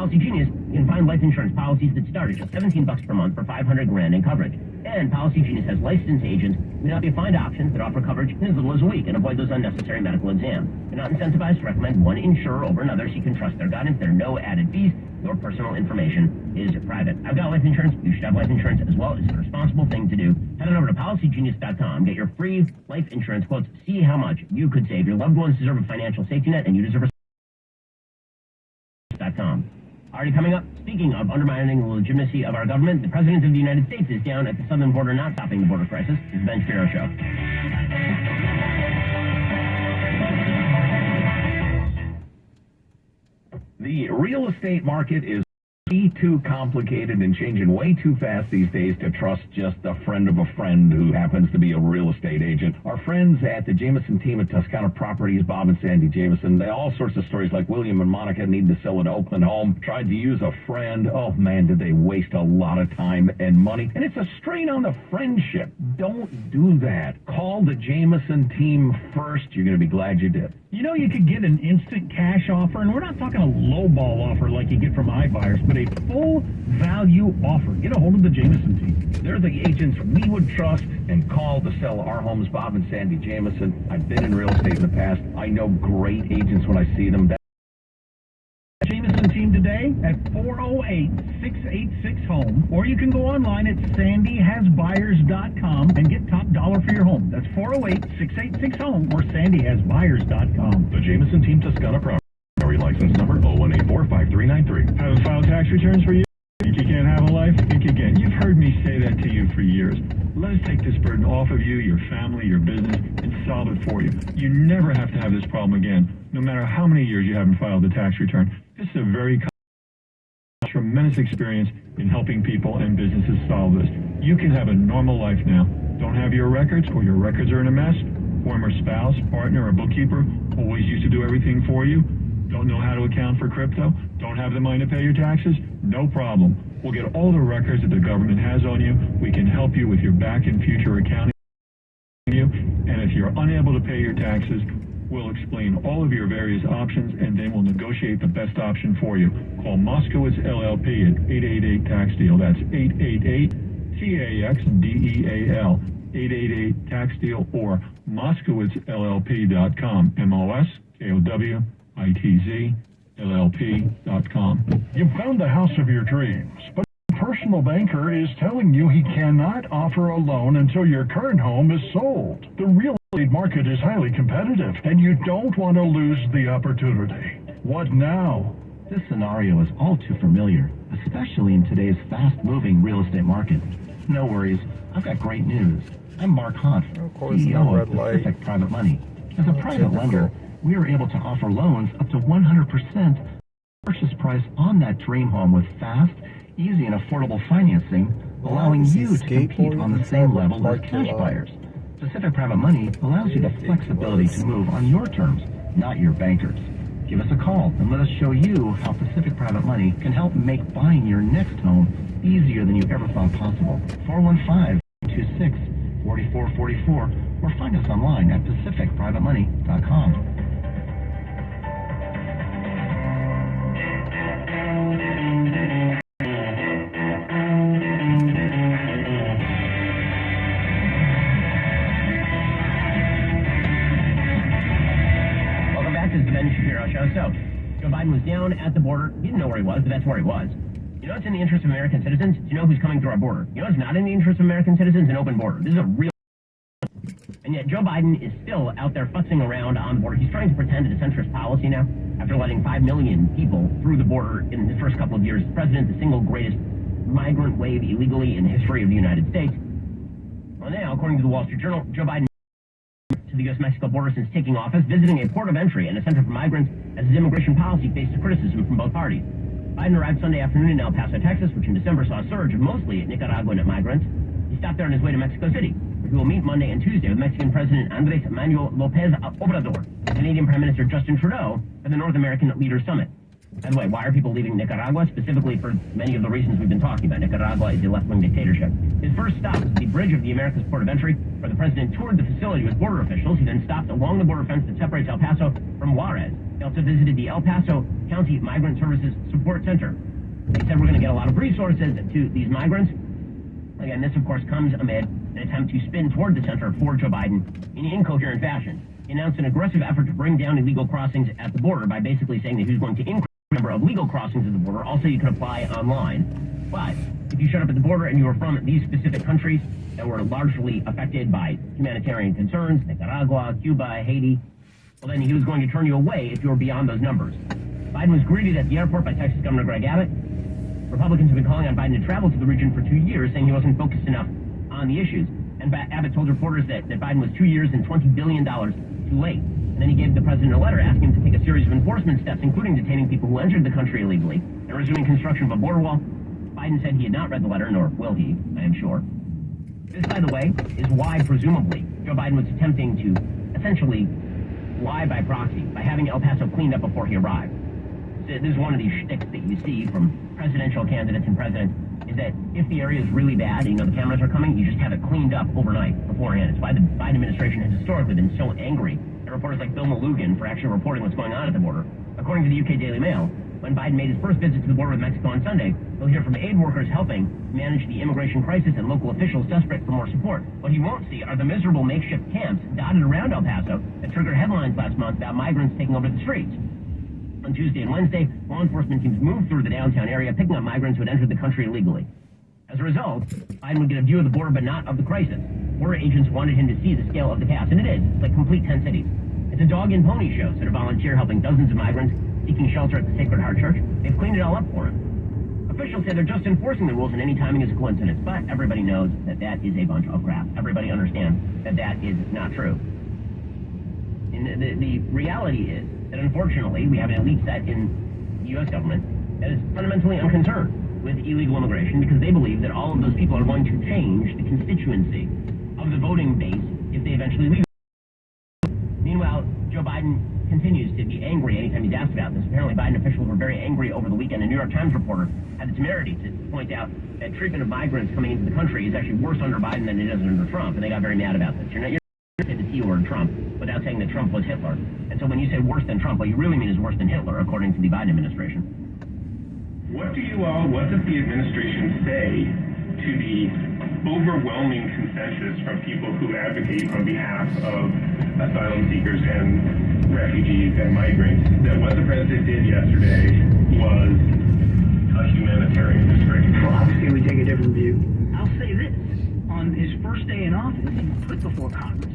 Policy Genius, you can find life insurance policies that start at just $17 per month for $500,000 in coverage. And Policy Genius has licensed agents who can help you find options that offer coverage in as little as a week and avoid those unnecessary medical exams. You're not incentivized to recommend one insurer over another, so you can trust their guidance. There are no added fees. Your personal information is private. I've got life insurance. You should have life insurance as well. It's a responsible thing to do. Head on over to PolicyGenius.com. Get your free life insurance quotes. See how much you could save. Your loved ones deserve a financial safety net, and you deserve a .com. Already coming up, speaking of undermining the legitimacy of our government, the President of the United States is down at the southern border not stopping the border crisis. This is the Ben Shapiro Show. The real estate market is way too complicated and changing way too fast these days to trust just a friend of a friend who happens to be a real estate agent. Our friends at the Jameson team at Toscana Properties, Bob and Sandy Jameson, they all sorts of stories like William and Monica need to sell an Oakland home, tried to use a friend. Oh man, did they waste a lot of time and money. And it's a strain on the friendship. Don't do that. Call the Jameson team first. You're going to be glad you did. You know, you could get an instant cash offer, and we're not talking a lowball offer like you get from iBuyers, but a full value offer. Get a hold of the Jameson team. They're the agents we would trust and call to sell our homes. Bob and Sandy Jameson. I've been in real estate in the past. I know great agents when I see them. Jameson team today at 408-686-HOME, or you can go online at sandyhasbuyers.com and get top dollar for your home. That's 408-686-HOME or sandyhasbuyers.com. The Jameson team, Toscana Property. License number 01845393. Haven't filed tax returns for you? Think you can't have a life? Think you can. You've heard me say that to you for years. Let us take this burden off of you, your family, your business, and solve it for you. You never have to have this problem again, no matter how many years you haven't filed a tax return. This is a very tremendous experience in helping people and businesses solve this. You can have a normal life now. Don't have your records, or your records are in a mess. Former spouse, partner, or bookkeeper always used to do everything for you. Don't know how to account for crypto? Don't have the money to pay your taxes? No problem. We'll get all the records that the government has on you. We can help you with your back and future accounting. And if you're unable to pay your taxes, we'll explain all of your various options, and then we'll negotiate the best option for you. Call Moskowitz LLP at 888-TAX-DEAL. That's 888-TAX-DEAL. 888-TAX-DEAL or MoskowitzLLP.com. MOSKOWITZLLP.com. You've found the house of your dreams, but a personal banker is telling you he cannot offer a loan until your current home is sold. The real estate market is highly competitive, and you don't want to lose the opportunity. What now? This scenario is all too familiar, especially in today's fast-moving real estate market. No worries, I've got great news. I'm Mark Hunt, CEO of Pacific Private Money. As a private lender, we are able to offer loans up to 100% purchase price on that dream home with fast, easy, and affordable financing, allowing you to compete on the same level as cash buyers. Pacific Private Money allows you the flexibility to move on your terms, not your bankers. Give us a call and let us show you how Pacific Private Money can help make buying your next home easier than you ever thought possible. 415-226-4444 or find us online at pacificprivatemoney.com. So, Joe Biden was down at the border. He didn't know where he was, but that's where he was. You know what's in the interest of American citizens? You know who's coming through our border. You know what's not in the interest of American citizens? An open border. This is a real... And yet Joe Biden is still out there fussing around on the border. He's trying to pretend it's a centrist policy now, after letting 5 million people through the border in the first couple of years. The president, the single greatest migrant wave illegally in the history of the United States. Well, now, according to the Wall Street Journal, Joe Biden to the U.S.-Mexico border since taking office, visiting a port of entry and a center for migrants as his immigration policy faced criticism from both parties. Biden arrived Sunday afternoon in El Paso, Texas, which in December saw a surge of mostly Nicaraguan migrants. He stopped there on his way to Mexico City, where he will meet Monday and Tuesday with Mexican President Andrés Manuel López Obrador, Canadian Prime Minister Justin Trudeau, and the North American Leaders Summit. By the way, why are people leaving Nicaragua? Specifically for many of the reasons we've been talking about. Nicaragua is a left-wing dictatorship. His first stop was the bridge of the America's port of entry, where the president toured the facility with border officials. He then stopped along the border fence that separates El Paso from Juarez. also visited the El Paso County Migrant Services Support Center. They said we're going to get a lot of resources to these migrants. Again, this, of course, comes amid an attempt to spin toward the center for Joe Biden in incoherent fashion. He announced an aggressive effort to bring down illegal crossings at the border by basically saying that he was going to increase the number of legal crossings at the border. Also, you could apply online. But if you showed up at the border and you were from these specific countries that were largely affected by humanitarian concerns, Nicaragua, Cuba, Haiti, well, then he was going to turn you away if you were beyond those numbers. Biden was greeted at the airport by Texas Governor Greg Abbott. Republicans have been calling on Biden to travel to the region for 2 years, saying he wasn't focused enough on the issues. And Abbott told reporters that Biden was 2 years and $20 billion too late. And then he gave the president a letter asking him to take a series of enforcement steps, including detaining people who entered the country illegally and resuming construction of a border wall. Biden said he had not read the letter, nor will he, I am sure. This, by the way, is why, presumably, Joe Biden was attempting to essentially lie by proxy, by having El Paso cleaned up before he arrived. This is one of these shticks that you see from presidential candidates and presidents, is that if the area is really bad, and the cameras are coming, you just have it cleaned up overnight beforehand. It's why the Biden administration has historically been so angry at reporters like Bill Malugin for actually reporting what's going on at the border. According to the UK Daily Mail, when Biden made his first visit to the border with Mexico on Sunday, we'll hear from aid workers helping manage the immigration crisis and local officials desperate for more support. What he won't see are the miserable makeshift camps dotted around El Paso that triggered headlines last month about migrants taking over the streets. On Tuesday and Wednesday, law enforcement teams moved through the downtown area, picking up migrants who had entered the country illegally. As a result, Biden would get a view of the border, but not of the crisis. Border agents wanted him to see the scale of the chaos, and it is. It's like complete 10 cities. It's a dog and pony show, said a volunteer helping dozens of migrants seeking shelter at the Sacred Heart Church. They've cleaned it all up for him. Officials say they're just enforcing the rules, and any timing is a coincidence, but everybody knows that that is a bunch of crap. Everybody understands that that is not true. And the reality is that, unfortunately, we have an elite set in the U.S. government that is fundamentally unconcerned with illegal immigration because they believe that all of those people are going to change the constituency of the voting base if they eventually leave. Meanwhile, Joe Biden continues to be angry anytime he's asked about this. Apparently, Biden officials were very angry over the weekend. A New York Times reporter had the temerity to point out that treatment of migrants coming into the country is actually worse under Biden than it is under Trump, and they got very mad about this. You're not say the T word Trump without saying that Trump was Hitler. And so when you say worse than Trump, what you really mean is worse than Hitler, according to the Biden administration. What does the administration say to the overwhelming consensus from people who advocate on behalf of asylum seekers and refugees and migrants that what the president did yesterday was a humanitarian disgrace? Well, obviously we take a different view. I'll say this. On his first day in office, he put before Congress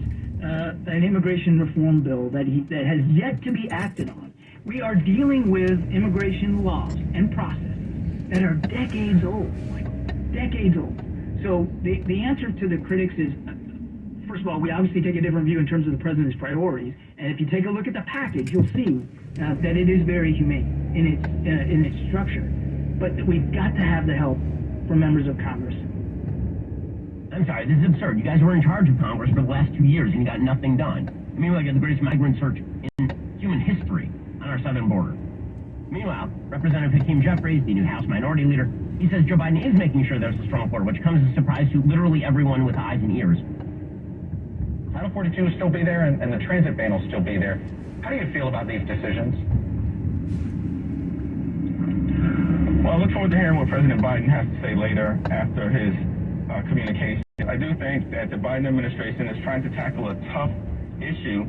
an immigration reform bill that has yet to be acted on. We are dealing with immigration laws and processes that are decades old, Michael, decades old. So the answer to the critics is, first of all, we obviously take a different view in terms of the president's priorities. And if you take a look at the package, you'll see that it is very humane in its structure. But we've got to have the help from members of Congress. I'm sorry, this is absurd. You guys were in charge of Congress for the last 2 years and you got nothing done. I mean, we got the greatest migrant surge in human history on our southern border. Meanwhile, Representative Hakeem Jeffries, the new House Minority Leader, he says Joe Biden is making sure there's a strong border, which comes as a surprise to literally everyone with eyes and ears. Title 42 will still be there and the transit ban will still be there. How do you feel about these decisions? Well, I look forward to hearing what President Biden has to say later after his communication. I do think that the Biden administration is trying to tackle a tough issue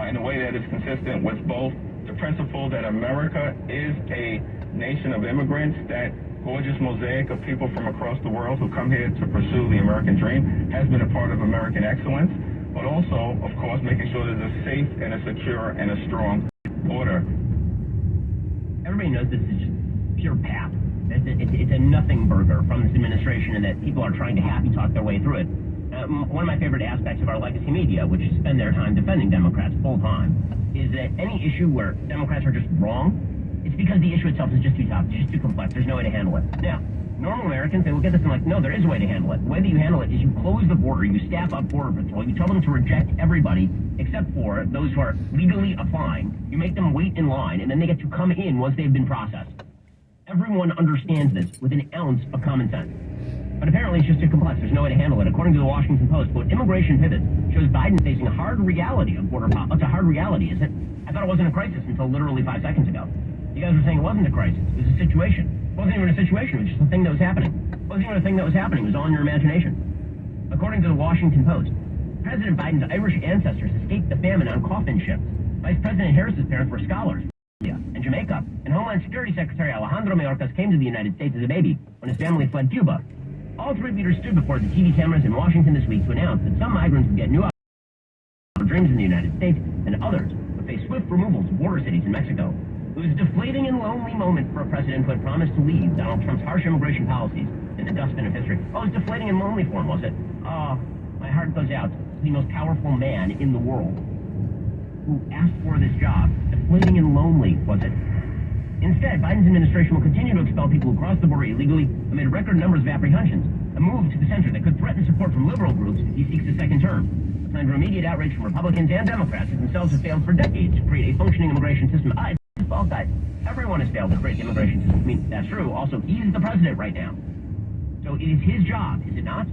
in a way that is consistent with both the principle that America is a nation of immigrants, that gorgeous mosaic of people from across the world who come here to pursue the American dream has been a part of American excellence, but also, of course, making sure there's a safe and a secure and a strong border. Everybody knows this is just pure pap. It's a nothing burger from this administration, and that people are trying to happy talk their way through it. One of my favorite aspects of our legacy media, which spend their time defending Democrats full time, is that any issue where Democrats are just wrong, it's because the issue itself is just too tough, it's just too complex, there's no way to handle it. Now, normal Americans, they look at this and like, no, there is a way to handle it. The way that you handle it is you close the border, you staff up Border Patrol, you tell them to reject everybody except for those who are legally applying. You make them wait in line, and then they get to come in once they've been processed. Everyone understands this with an ounce of common sense. But apparently it's just too complex. There's no way to handle it. According to the Washington Post, quote, immigration pivot shows Biden facing a hard reality of border policy. It's a hard reality, is it? I thought it wasn't a crisis until literally 5 seconds ago. You guys were saying it wasn't a crisis. It was a situation. It wasn't even a situation. It was just a thing that was happening. It wasn't even a thing that was happening. It was all in your imagination. According to the Washington Post, President Biden's Irish ancestors escaped the famine on coffin ships. Vice President Harris's parents were scholars in Jamaica. And Homeland Security Secretary Alejandro Mayorkas came to the United States as a baby when his family fled Cuba. All three leaders stood before the TV cameras in Washington this week to announce that some migrants would get new dreams in the United States and others would face swift removal to border cities in Mexico. It was a deflating and lonely moment for a president who had promised to leave Donald Trump's harsh immigration policies in the dustbin of history. Oh, it was deflating and lonely for him, was it? Oh, my heart goes out to the most powerful man in the world who asked for this job. Deflating and lonely, was it? Instead, Biden's administration will continue to expel people who cross the border illegally amid record numbers of apprehensions, a move to the center that could threaten support from liberal groups if he seeks a second term. A plan for immediate outrage from Republicans and Democrats who themselves have failed for decades to create a functioning immigration system. It's his fault, guys. Everyone has failed to create the immigration system. I mean, that's true. Also, he's the president right now. So it is his job, is it not?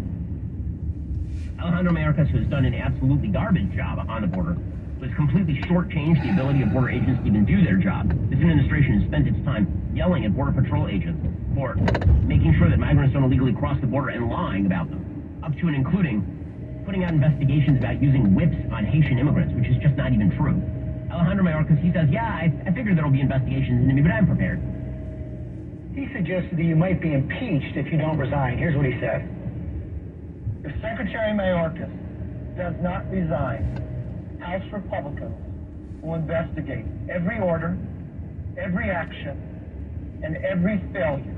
Alejandro Mayorkas, who has done an absolutely garbage job on the border, has completely shortchanged the ability of border agents to even do their job. This administration has spent its time yelling at Border Patrol agents for making sure that migrants don't illegally cross the border and lying about them, up to and including putting out investigations about using whips on Haitian immigrants, which is just not even true. Alejandro Mayorkas, he says, yeah, I figured there will be investigations into me, but I'm prepared. He suggested that you might be impeached if you don't resign. Here's what he said. If Secretary Mayorkas does not resign, House Republicans will investigate every order, every action, and every failure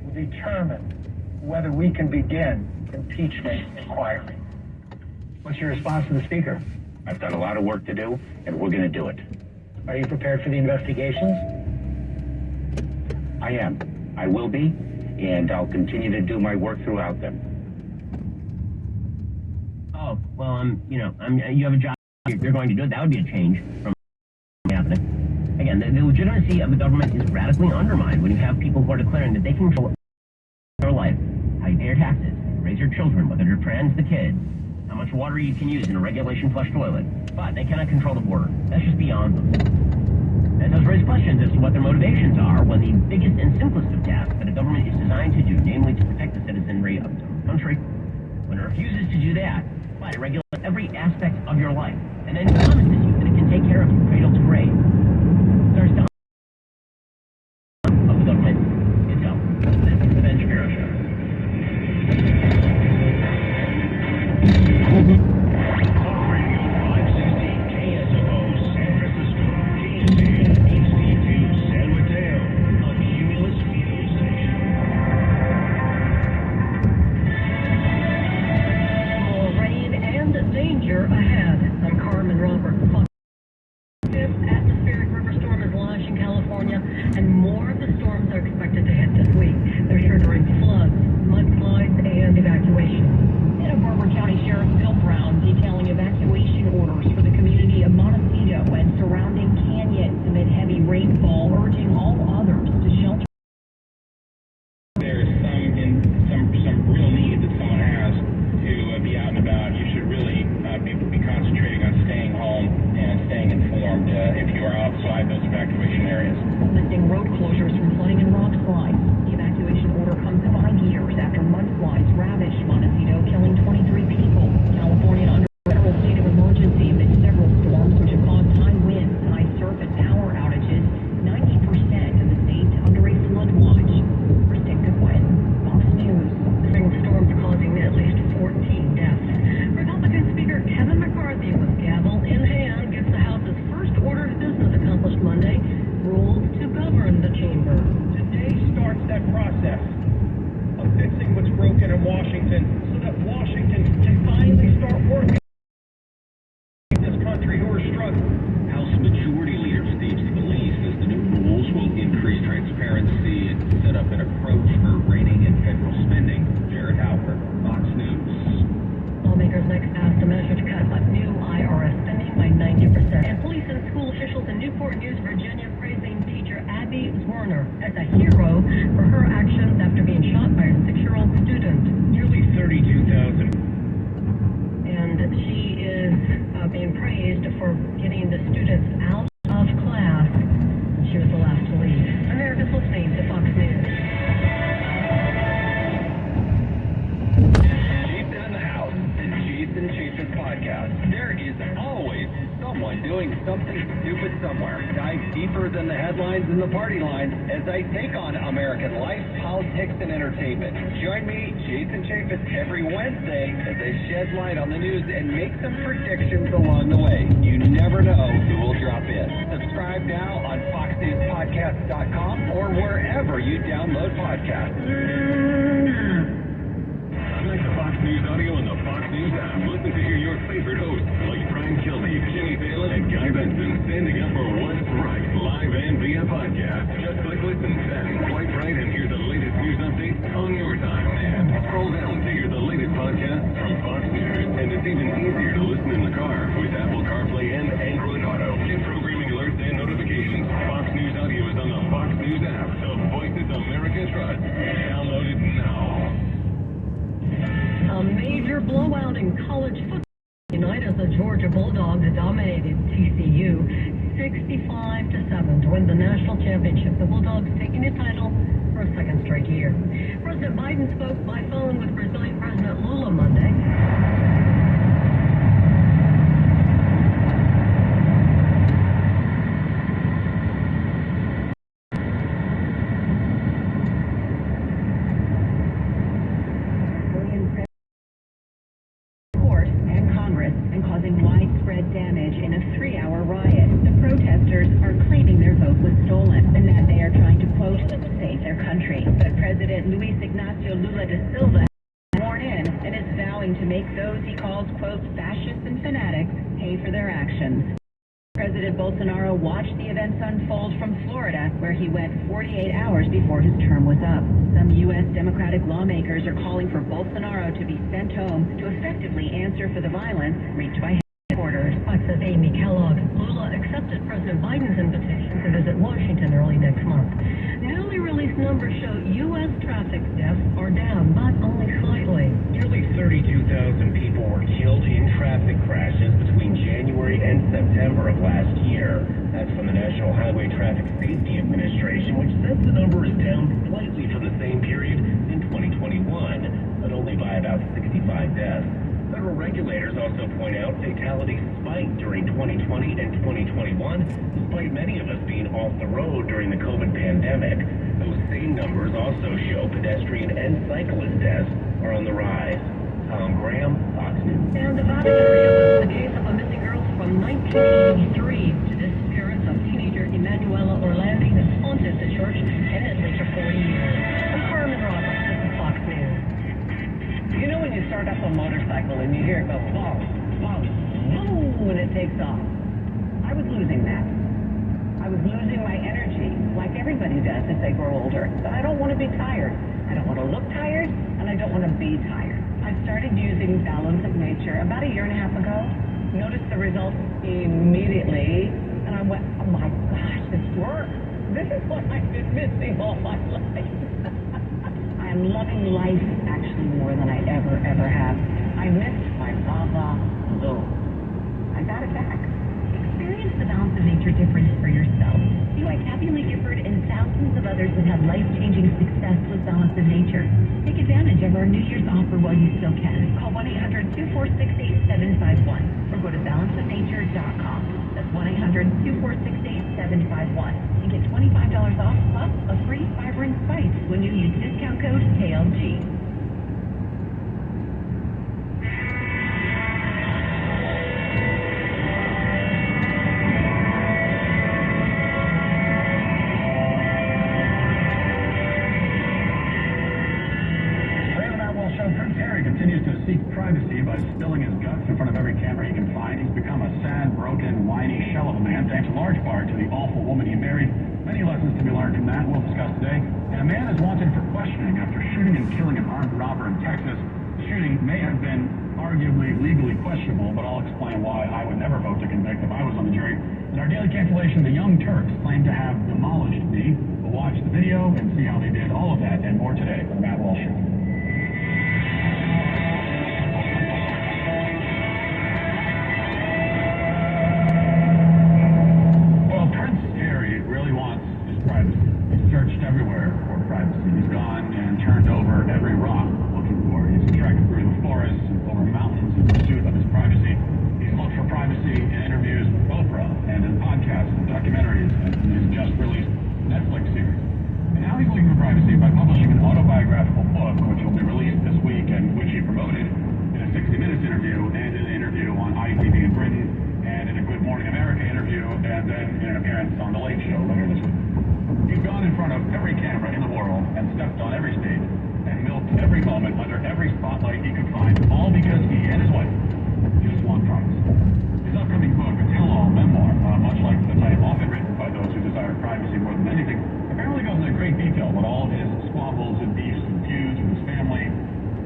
will determine whether we can begin impeachment inquiry. What's your response to the Speaker? I've got a lot of work to do, and we're going to do it. Are you prepared for the investigations? I am. I will be, and I'll continue to do my work throughout them. Oh, well, you have a job. You're going to do it. That would be a change from happening. Again, the legitimacy of the government is radically undermined when you have people who are declaring that they can control your life, how you pay your taxes, raise your children, whether you're trans the kids, how much water you can use in a regulation flush toilet. But they cannot control the border. That's just beyond them. That does raise questions as to what their motivations are when the biggest and simplest of tasks that a government is designed to do, namely to protect the citizenry of its own country, when it refuses to do that, but it regulates every aspect of your life, and then promises you that it can take care of you cradle to grave. There's the of the government itself. This is the Ben Shapiro Show. honor as a hero for her actions after being shot by a 6-year-old student. Nearly 32,000. And she is being praised for getting the students out of class. She was the last to leave. America's listening to Fox News. Jason in the House, the Jason Chaffetz podcast. There is always someone doing something stupid somewhere. Dive deeper than the headlines and the party lines as I take on American life, politics, and entertainment. Join me, Jason Chaffetz, every Wednesday as I shed light on the news and make some predictions along the way. You never know who will drop in. Subscribe now on FoxNewsPodcast.com or wherever you download podcasts. Connect to Fox News Audio and the Fox News app. Listen to hear your favorite hosts like Brian Kilby, Jimmy Fallon, and Guy Benson standing up for what's right, live and via podcast. Just click listen, then swipe right and hear the latest news updates on your time. And scroll down to hear the latest podcasts from Fox News. And it's even easier to listen in the car with Apple CarPlay and Android Auto. Get programming alerts and notifications. Fox News Audio is on the Fox News app. The voices America trusts. Download it now. A major blowout in college football tonight as the Georgia Bulldogs dominated TCU 65-7 to win the national championship. The Bulldogs taking the title for a second straight year. President Biden spoke by phone with Brazilian President Lula Monday. Widespread damage in a 3-hour riot. The protesters are claiming their vote was stolen and that they are trying to, quote, save their country. But President Luis Ignacio Lula da Silva has sworn in and is vowing to make those he calls, quote, fascists and fanatics pay for their actions. President Bolsonaro watched the events unfold from Florida, where he went 48 hours before his term was up. Some U.S. Democratic lawmakers are calling for Bolsonaro to be sent home to effectively answer for the violence wreaked by headquarters. Fox's Amy Kellogg. Lula accepted President Biden's invitation to visit Washington early next month. Newly released numbers show U.S. traffic deaths are down, but only slightly. Nearly 32,000 people were killed in traffic crashes between January and September of last year. That's from the National Highway Traffic Safety Administration, which says the number is down slightly from the same period in 2021, but only by about 65 deaths. Federal regulators also point out fatalities spiked during 2020 and 2021, despite many of us being off the road during the COVID pandemic. Those same numbers also show pedestrian and cyclist deaths are on the rise. Tom Graham, Fox News. And Nevada reopens the case of a missing girl from 1983 to disappearance of teenager Emanuela Orlandi has haunted the church and Italy for 40 years. I'm Carmen Roberts. This is Fox News. You know when you start up a motorcycle and you hear it go boom, boom, boom when it takes off? I was losing that. I was losing my energy, like everybody does as they grow older. But I don't want to be tired. I don't want to look tired, and I don't want to be tired. I started using Balance of Nature about a year and a half ago. Noticed the results immediately, and I went, oh my gosh, this works. This is what I've been missing all my life. I am loving life actually more than I ever have. I miss my blah blue. I got it back. Experience the Balance of Nature difference for yourself. See why Kathy Lee Gifford and thousands of others have had life-changing success with Balance of Nature. Take advantage of our New Year's offer while you still can. Call 1-800-246-8751 or go to balanceofnature.com. That's 1-800-246-8751 and get $25 off plus a free vibrant spice when you use discount code KLG. Continues to seek privacy by spilling his guts in front of every camera he can find. He's become a sad, broken, whiny shell of a man, thanks in large part to the awful woman he married. Many lessons to be learned from that we'll discuss today. And a man is wanted for questioning after shooting and killing an armed robber in Texas. The shooting may have been arguably legally questionable, but I'll explain why I would never vote to convict if I was on the jury. In our daily cancellation, the Young Turks claim to have demolished me. We'll watch the video and see how they did all of that and more today on the Matt Walsh Show. Well, Prince Harry really wants his privacy. He's searched everywhere for privacy. He's gone and turned over every rock looking for it. He's trekked through the forests and over mountains in pursuit of his privacy. He's looked for privacy in interviews with Oprah and in podcasts and documentaries and in his just released Netflix series. And now he's looking for privacy by publishing an autobiographical book, which will be released this week and which he promoted in a 60 Minutes interview and in an interview on ITV in Britain and in a Good Morning America interview and then in an appearance on The Late Show later this week. He's gone in front of every camera in the world and stepped on every stage and milked every moment under every spotlight he could find, all because he and his wife just want privacy. His upcoming book, a tell-all memoir, much like the type often written by those who desire privacy more than anything, apparently goes into great detail about all of his squabbles and beefs and feuds with his family.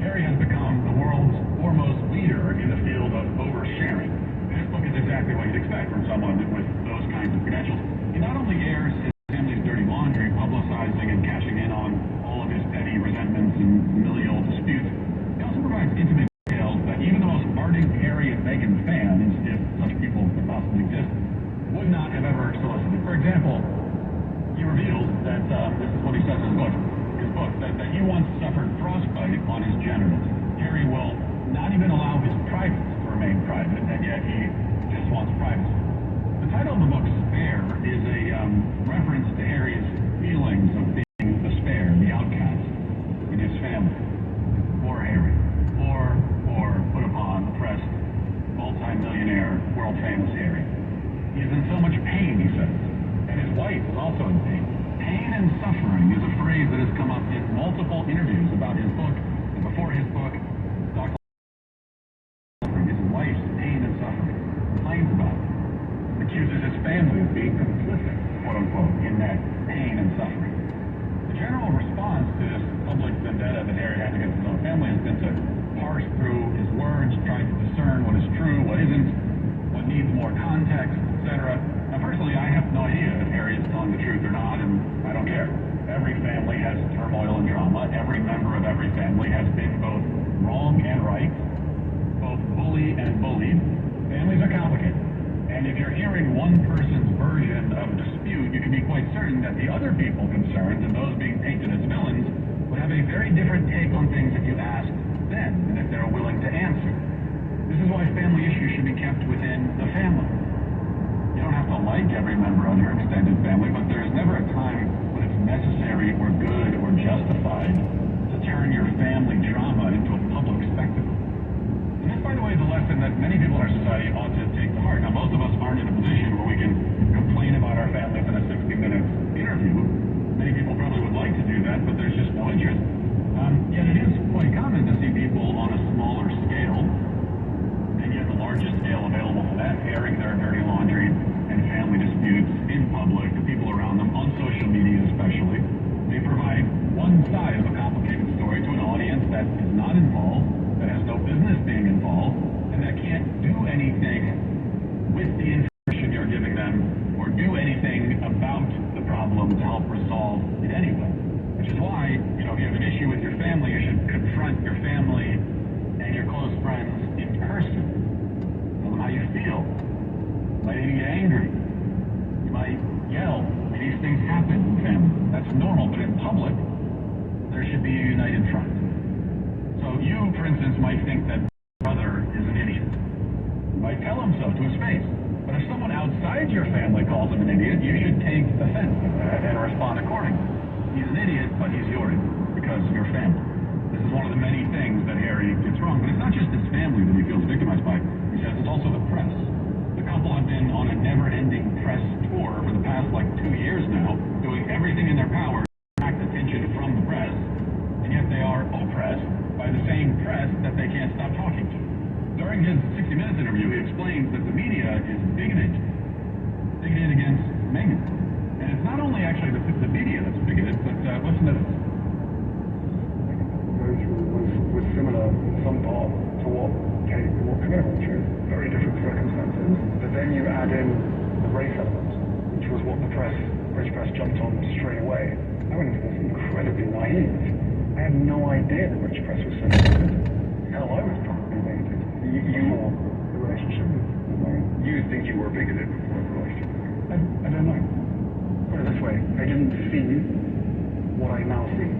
Harry has become the world's foremost leader in the field of oversharing. This book is exactly what you'd expect from someone with those kinds of credentials. He not only airs his family's dirty laundry, publicizing and cashing in on all of his petty resentments and familial disputes, he also provides intimate details that even the most ardent Harry and Meghan fans, if such people could possibly exist, would not have ever solicited. For example, he reveals that, this is what he says in his book, that he once suffered frostbite on his genitals. Harry will not even allow his privates to remain private, and yet he just wants privacy. The title of the book, Spare, is a reference to Harry's feelings of being the spare, the outcast in his family. Poor Harry. Poor, put upon, oppressed, multi-millionaire, world-famous Harry. He is in so much pain, he says. And his wife is also in pain. Pain and suffering is a phrase that has come up in multiple interviews about his book and before his book. Dr. His wife's pain and suffering. Complains about it. Accuses his family of being complicit, quote unquote, in that pain and suffering. The general response to this public vendetta that Harry has against his own family has been to parse through his words, try to discern what is true, what isn't, what needs more context, etc. Now, personally, I have no idea if Harry is telling the truth or not, and I don't care. Every family has turmoil and drama. Every member of every family has been both wrong and right, both bully and bullied. Families are complicated. And if you're hearing one person's version of a dispute, you can be quite certain that the other people concerned and those being painted as villains would have a very different take on things if you asked them and if they're willing to answer. This is why family issues should be kept within the family. You don't have to like every member of your extended family, but there is never a time when it's necessary or good or justified to turn your family drama into a public spectacle. And that's, by the way, the lesson that many people in our society ought to take to heart. Now, most of us aren't in a position where we can complain about our families in a 60-minute interview. Many people probably would like to do that, but there's just no interest. Yet it is quite common to see people on a smaller scale, and yet the largest scale available for that, airing their dirty laundry and family disputes in public to people around them, on social media especially. They provide one side of a complicated story to an audience that is not involved, that has no business being involved, and that can't do anything with the information you're giving them or do anything about the problem to help resolve it anyway. Which is why, if you have an issue with your family, you should confront your family and your close friends in person. Tell them how you feel. You might even get angry. You might yell. These things happen in family. That's normal, but in public, there should be a united front. So you, for instance, might think that brother is an idiot. You might tell him so to his face. But if someone outside your family calls him an idiot, you should take offense to that and respond accordingly. He's an idiot, but he's your idiot because of your family. This is one of the many things that Harry gets wrong. But it's not just his family that he feels victimized by. He says it's also the press. The couple have been on a never-ending press tour for the past, 2 years now, doing everything in their power to attract attention from the press, and yet they are oppressed by the same press that they can't stop talking to. During his 60 Minutes interview, he explains that the media is bigoted against Meghan. And it's not only actually the media that's bigoted, but listen to this. Was similar in some part to what Camilla went through. Very different circumstances. But then you add in the race element, which was what the British press jumped on straight away. I went into this incredibly naive. I had no idea the British press was so good. Hell, I was probably bigoted. You the relationship with Marin? You think you were bigoted before the relationship? I don't know. Put it this way, I didn't see what I now see.